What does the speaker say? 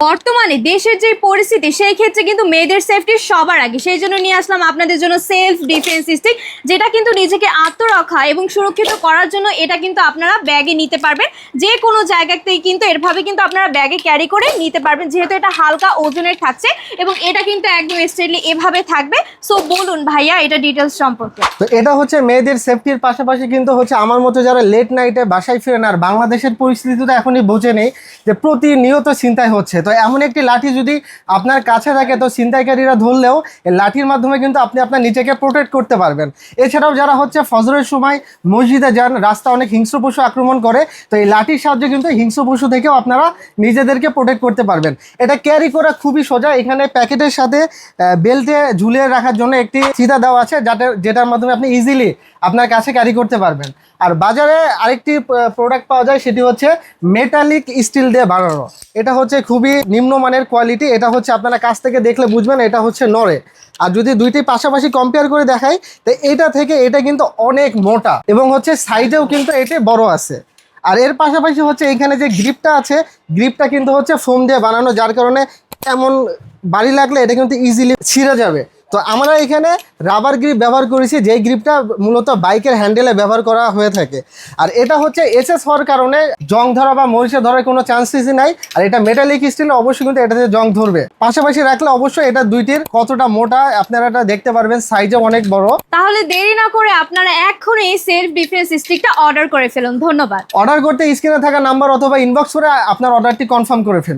বর্তমানে দেশের যে পরিস্থিতি সেই ক্ষেত্রে কিন্তু মেয়েদের সেফটি সবার আগে, সেই জন্য নিয়ে আসলাম আপনাদের জন্য সেলফ ডিফেন্স স্টিক, যেটা কিন্তু নিজেকে আত্মরক্ষা এবং সুরক্ষিত করার জন্য এটা কিন্তু আপনারা ব্যাগে নিতে পারবেন। যে কোনো জায়গাতেই কিন্তু এরভাবে কিন্তু আপনারা ব্যাগে ক্যারি করে নিতে পারবেন, যেহেতু এটা হালকা ওজনের থাকছে এবং এটা কিন্তু একদম স্ট্রেটলি এভাবে থাকবে। সো বলুন ভাইয়া এটা ডিটেলস সম্পর্কে। তো এটা হচ্ছে মেয়েদের সেফটির পাশাপাশি কিন্তু হচ্ছে আমার মতো যারা লেট নাইটে বাসায় ফিরেন, আর বাংলাদেশের পরিস্থিতি তো এখনই বুঝে নেই যে প্রতিনিয়ত ছিনতাই হচ্ছে। তো এমন একটি লাঠি যদি আপনার কাছে থাকে তো ছিনতাইকারীরা ধরলেও এই লাঠির মাধ্যমে কিন্তু আপনি আপনার নিজেকে প্রোটেক্ট করতে পারবেন। এছাড়াও যারা হচ্ছে ফজরের সময় মসজিদে যান, রাস্তা অনেক হিংস্র পশু আক্রমণ করে, তো এই লাঠির সাহায্যে কিন্তু হিংস্র পশু থেকেও আপনারা নিজেদেরকে প্রোটেক্ট করতে পারবেন। এটা ক্যারি করা খুবই সোজা। এখানে প্যাকেটের সাথে বেল্টে ঝুলিয়ে রাখার জন্য একটি চিতা দেওয়া আছে, যেটার মাধ্যমে আপনি ইজিলি আপনার কাছে ক্যারি করতে পারবেন। আর বাজারে আরেকটি প্রোডাক্ট পাওয়া যায়, সেটি হচ্ছে মেটালিক স্টিল দিয়ে বানানো। এটা হচ্ছে খুবই নিম্নমানের কোয়ালিটি। এটা হচ্ছে আপনারা কাছ থেকে দেখলে বুঝবেন এটা হচ্ছে নড়ে। আর যদি দুইটি পাশাপাশি কম্পেয়ার করে দেখাই তো এটা থেকে এটা কিন্তু অনেক মোটা এবং হচ্ছে সাইজেও কিন্তু এটা বড় আছে। আর এর পাশাপাশি হচ্ছে এখানে যে গ্রিপটা আছে, গ্রিপটা কিন্তু হচ্ছে ফোম দিয়ে বানানো, যার কারণে এমন বাড়ি লাগলে এটা কিন্তু ইজিলি ছিঁড়ে যাবে। তো আমরা এখানে রাবার গ্রিপ ব্যবহার করেছি, যেই গ্রিপটা মূলত বাইকের হ্যান্ডেলে ব্যবহার করা হয়ে থাকে। আর এটা হচ্ছে এসএস হওয়ার কারণে জং ধরা বা মরিচা ধরার কোনো চান্সেসই নাই। আর এটা মেটালিক স্টিল, অবশ্যই কিন্তু এটাতে জং ধরবে। পাশাপাশি রাখলে অবশ্যই এটা দুইটির কতটা মোটা আপনারা এটা দেখতে পারবেন, সাইজে অনেক বড়। তাহলে দেরি না করে আপনারা এখনই সেলফ ডিফেন্স স্টিকটা অর্ডার করে ফেলুন। ধন্যবাদ। অর্ডার করতে স্ক্রিনে থাকা নাম্বার অথবা ইনবক্স করে আপনার অর্ডারটি কনফার্ম করে ফেলুন।